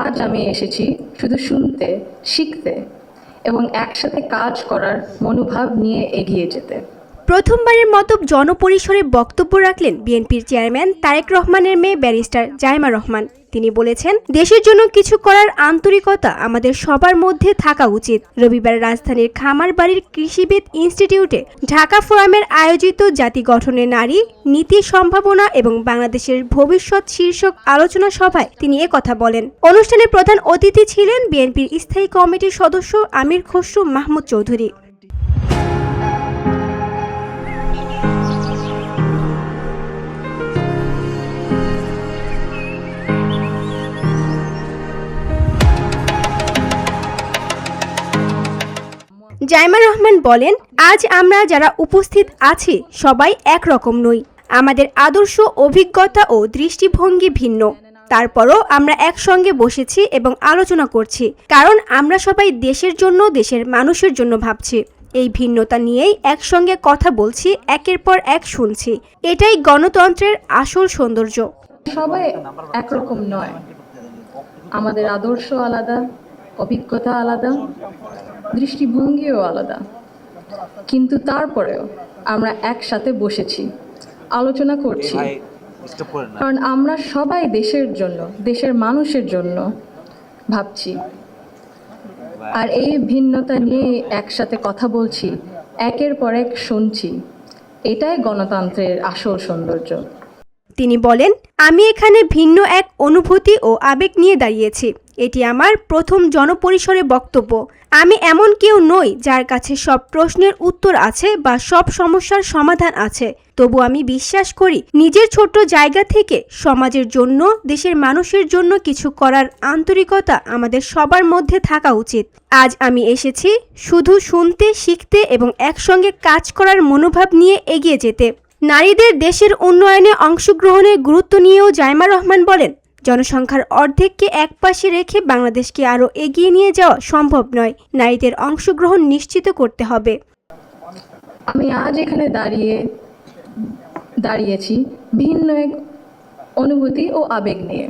আজ আমি এসেছি শুধু শুনতে, শিখতে এবং একসাথে কাজ করার মনোভাব নিয়ে এগিয়ে যেতে। প্রথমবারের মতো জনপরিসরে বক্তব্য রাখলেন বিএনপির চেয়ারম্যান তারেক রহমানের মেয়ে ব্যারিস্টার জাইমা রহমান। তিনি বলেছেন, দেশের জন্য কিছু করার আন্তরিকতা আমাদের সবার মধ্যে থাকা উচিত। রবিবার রাজধানীর খামারবাড়ির কৃষিবিদ ইনস্টিটিউটে ঢাকা ফোরামের আয়োজিত জাতি গঠনে নারী, নীতি, সম্ভাবনা এবং বাংলাদেশের ভবিষ্যৎ শীর্ষক আলোচনা সভায় তিনি কথা বলেন। অনুষ্ঠানে প্রধান অতিথি ছিলেন বিএনপির স্থায়ী কমিটির সদস্য আমির খসরু মাহমুদ চৌধুরী। জাইমা রহমান বলেন, আজ আমরা যারা উপস্থিত আছি সবাই একরকম নই। আমাদের আদর্শ, অভিজ্ঞতা ও দৃষ্টিভঙ্গি ভিন্ন। তারপরও আমরা একসঙ্গে বসেছি এবং আলোচনা করছি, কারণ আমরা সবাই দেশের জন্য, দেশের মানুষের জন্য ভাবছি। এই ভিন্নতা নিয়েই একসঙ্গে কথা বলছি, একের পর এক শুনছি। এটাই গণতন্ত্রের আসল সৌন্দর্য। সবাই একরকম নয়, আমাদের আদর্শ আলাদা, অভিজ্ঞতা আলাদা, দৃষ্টিভঙ্গিও আলাদা, কিন্তু তারপরেও আমরা একসাথে বসেছি, আলোচনা করছি, কারণ আমরা সবাই দেশের জন্য, দেশের মানুষের জন্য ভাবছি। আর এই ভিন্নতা নিয়ে একসাথে কথা বলছি, একের পর এক শুনছি। এটাই গণতন্ত্রের আসল সৌন্দর্য। তিনি বলেন, আমি এখানে ভিন্ন এক অনুভূতি ও আবেগ নিয়ে দাঁড়িয়েছি। এটি আমার প্রথম জনপরিসরে বক্তব্য। আমি এমন কেউ নই যার কাছে সব প্রশ্নের উত্তর আছে বা সব সমস্যার সমাধান আছে। তবু আমি বিশ্বাস করি, নিজের ছোট্ট জায়গা থেকে সমাজের জন্য, দেশের মানুষের জন্য কিছু করার আন্তরিকতা আমাদের সবার মধ্যে থাকা উচিত। আজ আমি এসেছি শুধু শুনতে, শিখতে এবং একসঙ্গে কাজ করার মনোভাব নিয়ে এগিয়ে যেতে। নারীদের দেশের উন্নয়নে অংশগ্রহণের গুরুত্ব নিয়েও জাইমা রহমান বলেন, জনসংখ্যার অর্ধেককে একপাশে রেখে বাংলাদেশকে আরও এগিয়ে নিয়ে যাওয়া সম্ভব নয়। নারীদের অংশগ্রহণ নিশ্চিত করতে হবে। আমি আজ এখানে দাঁড়িয়েছি ভিন্ন এক অনুভূতি ও আবেগ নিয়ে।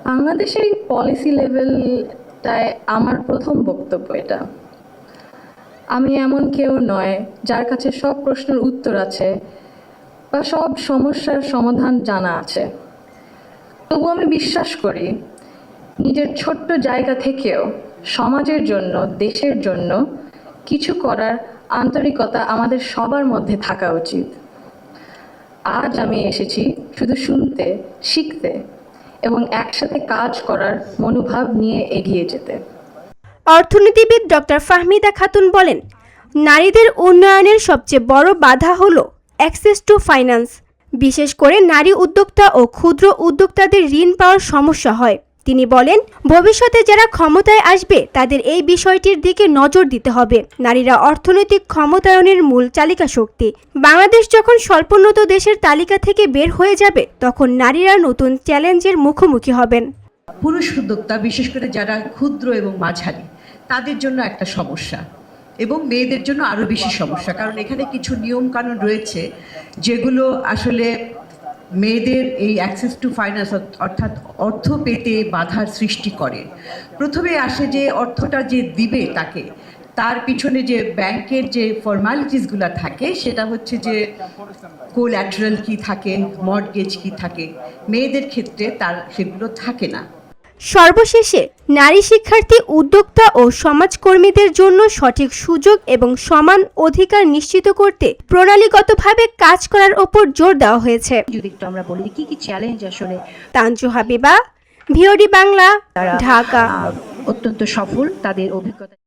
বাংলাদেশের পলিসি লেভেলটায় আমার প্রথম বক্তব্য এটা। আমি এমন কেউ নয় যার কাছে সব প্রশ্নের উত্তর আছে বা সব সমস্যার সমাধান জানা আছে। তবু আমি বিশ্বাস করি, নিজের ছোট্ট জায়গা থেকেও সমাজের জন্য, দেশের জন্য কিছু করার আন্তরিকতা আমাদের সবার মধ্যে থাকা উচিত। আজ আমি এসেছি শুধু শুনতে, শিখতে এবং একসাথে কাজ করার মনোভাব নিয়ে এগিয়ে যেতে। অর্থনীতিবিদ ডক্টর ফাহমিদা খাতুন বলেন, নারীদের উন্নয়নের সবচেয়ে বড় বাধা হলো অ্যাক্সেস টু ফাইন্যান্স। বিশেষ করে নারী উদ্যোক্তা ও ক্ষুদ্র উদ্যোক্তাদের ঋণ পাওয়ার সমস্যা হয়। তিনি বলেন, ভবিষ্যতে যারা ক্ষমতায় আসবে তাদের এই বিষয়টির দিকে নজর দিতে হবে। নারীরা অর্থনৈতিক ক্ষমতায়নের মূল চালিকা শক্তি। বাংলাদেশ যখন স্বল্পোন্নত দেশের তালিকা থেকে বের হয়ে যাবে, তখন নারীরা নতুন চ্যালেঞ্জের মুখোমুখি হবেন। পুরুষ উদ্যোক্তা, বিশেষ করে যারা ক্ষুদ্র এবং মাঝারি, তাদের জন্য একটা সমস্যা, এবং মেয়েদের জন্য আরও বেশি সমস্যা, কারণ এখানে কিছু নিয়ম কানুন রয়েছে যেগুলো আসলে মেয়েদের এই অ্যাক্সেস টু ফাইন্যান্স, অর্থাৎ অর্থ পেতে বাধার সৃষ্টি করে। প্রথমে আসে যে অর্থটা যে দিবে তাকে, তার পিছনে যে ব্যাংকের যে ফর্মালিটিসগুলো থাকে, সেটা হচ্ছে যে কোল্যাটারাল কি থাকে, মর্টগেজ কি থাকে, মেয়েদের ক্ষেত্রে তার সেগুলো থাকে না। সর্বশেষে নারী শিক্ষার্থী, উদ্যোক্তা ও সমাজকর্মীদের জন্য সঠিক সুযোগ এবং সমান অধিকার নিশ্চিত করতে প্রণালীগতভাবে কাজ করার ওপর জোর দেওয়া হয়েছে। যদি একটু আমরা বলি কি কি চ্যালেঞ্জ আসলে। তানজু হাবিবা, ভিওডি বাংলা, ঢাকা। অত্যন্ত সফল তাদের অভিজ্ঞতা।